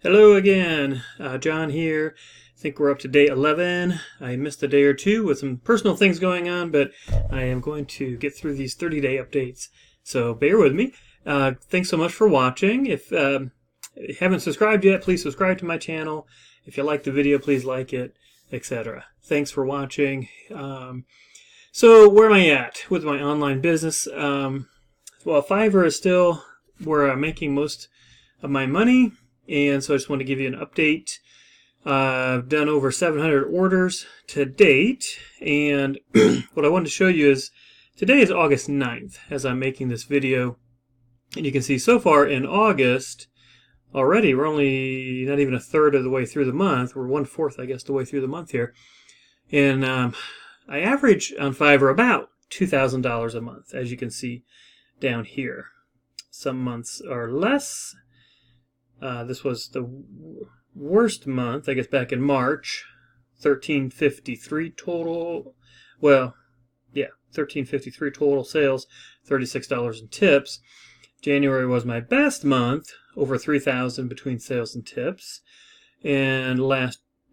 Hello again, John here. I think we're up to day 11. I missed a day or two with some personal things going on, but I am going to get through these 30-day updates, so bear with me. Thanks so much for watching. If you haven't subscribed yet, please subscribe to my channel. If you like the video, please like it, etc. Thanks for watching. So where am I at with my online business? Well, Fiverr is still where I'm making most of my money. And so I just want to give you an update. I've done over 700 orders to date. And what I wanted to show you is today is August 9th as I'm making this video. And you can see so far in August, already we're only not even a third of the way through the month. We're 1/4, I guess, the way through the month here. And I average on Fiverr about $2,000 a month, as you can see down here. Some months are less. This was the worst month, I guess, back in March. $1,353 total. Well, yeah, $1,353 total sales, $36 in tips. January was my best month, over $3,000 between sales and tips. And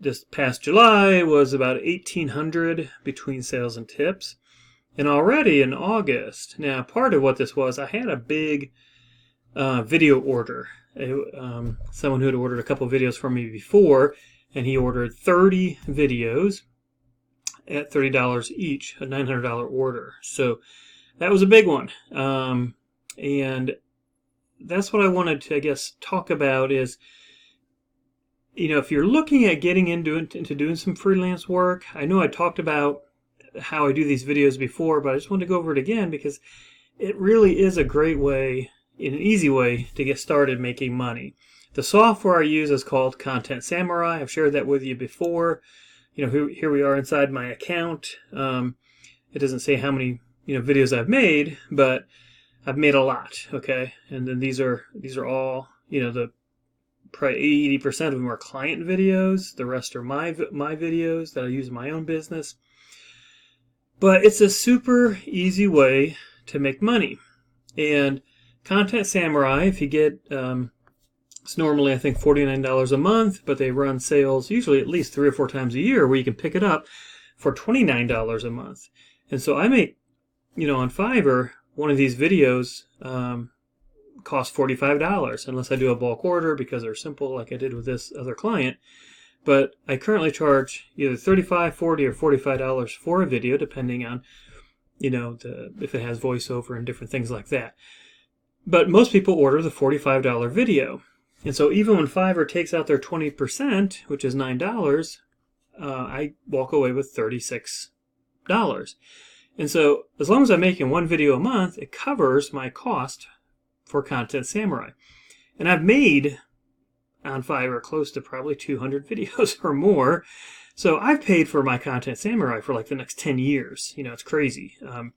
this past July was about $1,800 between sales and tips. And already in August, now part of what this was, I had a big video order. Someone who had ordered a couple videos from me before, and he ordered 30 videos at $30 each, a $900 order. So that was a big one. And that's what I wanted to, I guess, talk about is, if you're looking at getting into doing some freelance work, I know I talked about how I do these videos before, but I just want to go over it again because it really is a great way, an easy way to get started making money. The software I use is called Content Samurai. I've shared that with you before. Here we are inside my account. It doesn't say how many videos I've made, but I've made a lot. Okay, and then these are all the probably 80% of them are client videos. The rest are my videos that I use in my own business. But it's a super easy way to make money. And Content Samurai, if you get, it's normally I think $49 a month, but they run sales usually at least 3 or 4 times a year where you can pick it up for $29 a month. And so I make, on Fiverr, one of these videos costs $45 unless I do a bulk order because they're simple like I did with this other client. But I currently charge either $35, $40, or $45 for a video depending on, if it has voiceover and different things like that. But most people order the $45 video. And so even when Fiverr takes out their 20%, which is $9, I walk away with $36. And so as long as I'm making one video a month, it covers my cost for Content Samurai. And I've made on Fiverr close to probably 200 videos or more. So I've paid for my Content Samurai for like the next 10 years. It's crazy. So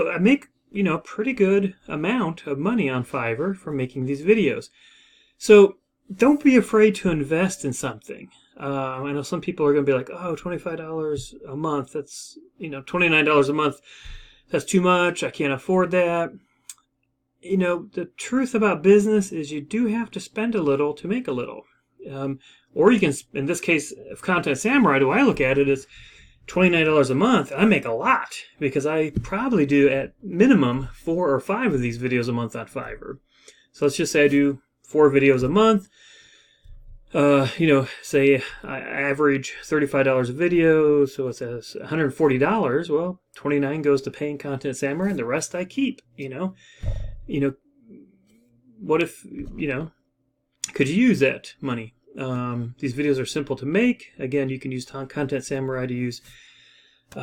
I make a pretty good amount of money on Fiverr for making these videos. So don't be afraid to invest in something. I know some people are going to be like, oh, $25 a month, that's, $29 a month, that's too much, I can't afford that. The truth about business is you do have to spend a little to make a little. Or you can, in this case of Content Samurai, the way I look at it is, $29 a month, I make a lot because I probably do at minimum 4 or 5 of these videos a month on Fiverr. So let's just say I do 4 videos a month. Say I average $35 a video, so it's $140. Well, $29 goes to paying Content Samurai, and the rest I keep. What if could you use that money? These videos are simple to make. Again, you can use Content Samurai to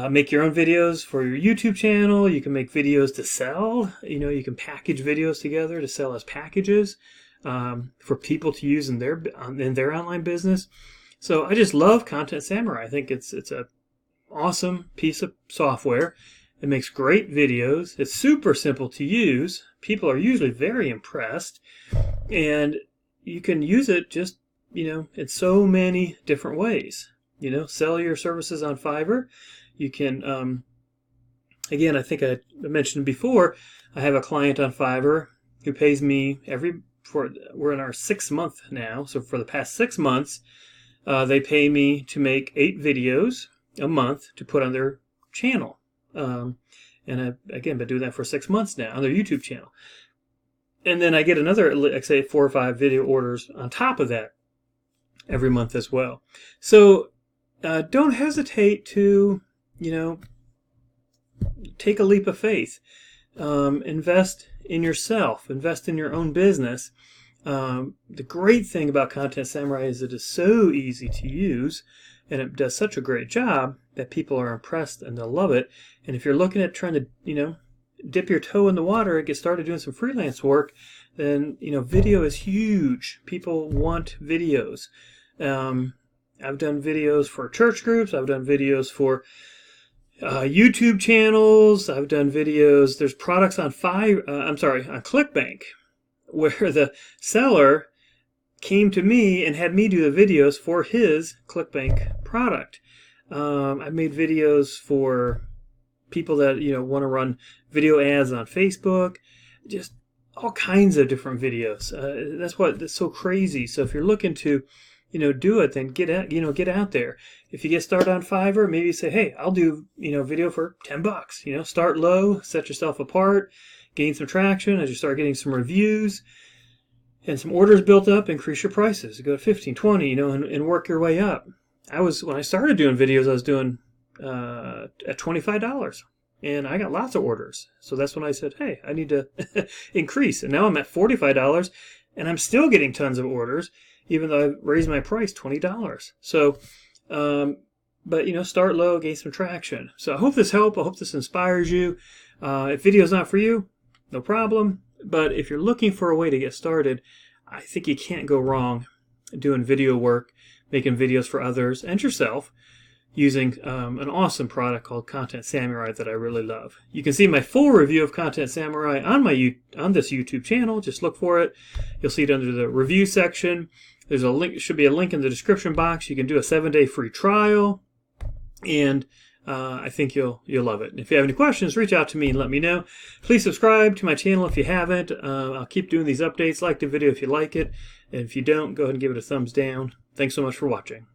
make your own videos for your YouTube channel. You can make videos to sell. You can package videos together to sell as packages for people to use in their online business. So I just love Content Samurai. I think it's a awesome piece of software. It makes great videos. It's super simple to use. People are usually very impressed, and you can use it just in so many different ways. Sell your services on Fiverr. You can, again, I think I mentioned before, I have a client on Fiverr who pays me every we're in our 6th month now. So for the past 6 months, they pay me to make 8 videos a month to put on their channel. And I've, again, been doing that for 6 months now on their YouTube channel. And then I get another, like say, 4 or 5 video orders on top of that every month as well. So don't hesitate to, take a leap of faith. Invest in yourself. Invest in your own business. The great thing about Content Samurai is it is so easy to use, and it does such a great job that people are impressed and they'll love it. And if you're looking at trying to, dip your toe in the water and get started doing some freelance work, then, video is huge. People want videos. I've done videos for church groups. I've done videos for YouTube channels. I've done videos. There's products on on ClickBank, where the seller came to me and had me do the videos for his ClickBank product. I've made videos for people that want to run video ads on Facebook, just all kinds of different videos. That's so crazy. So if you're looking to do it, then get out there. If you get started on Fiverr, maybe say, hey, I'll do video for $10. Start low, set yourself apart, gain some traction. As you start getting some reviews and some orders built up, increase your prices. Go to 15, 20, and work your way up. When I started doing videos, I was doing at $25, and I got lots of orders. So that's when I said, hey, I need to increase. And now I'm at $45, and I'm still getting tons of orders, even though I've raised my price $20. So, but start low, gain some traction. So I hope this helped. I hope this inspires you. If video's not for you, no problem. But if you're looking for a way to get started, I think you can't go wrong doing video work, making videos for others and yourself, using an awesome product called Content Samurai that I really love. You can see my full review of Content Samurai on this YouTube channel. Just look for it. You'll see it under the review section. There's a link. Should be a link in the description box. You can do a 7-day free trial, and I think you'll love it. And if you have any questions, reach out to me and let me know. Please subscribe to my channel if you haven't. I'll keep doing these updates. Like the video if you like it, and if you don't, go ahead and give it a thumbs down. Thanks so much for watching.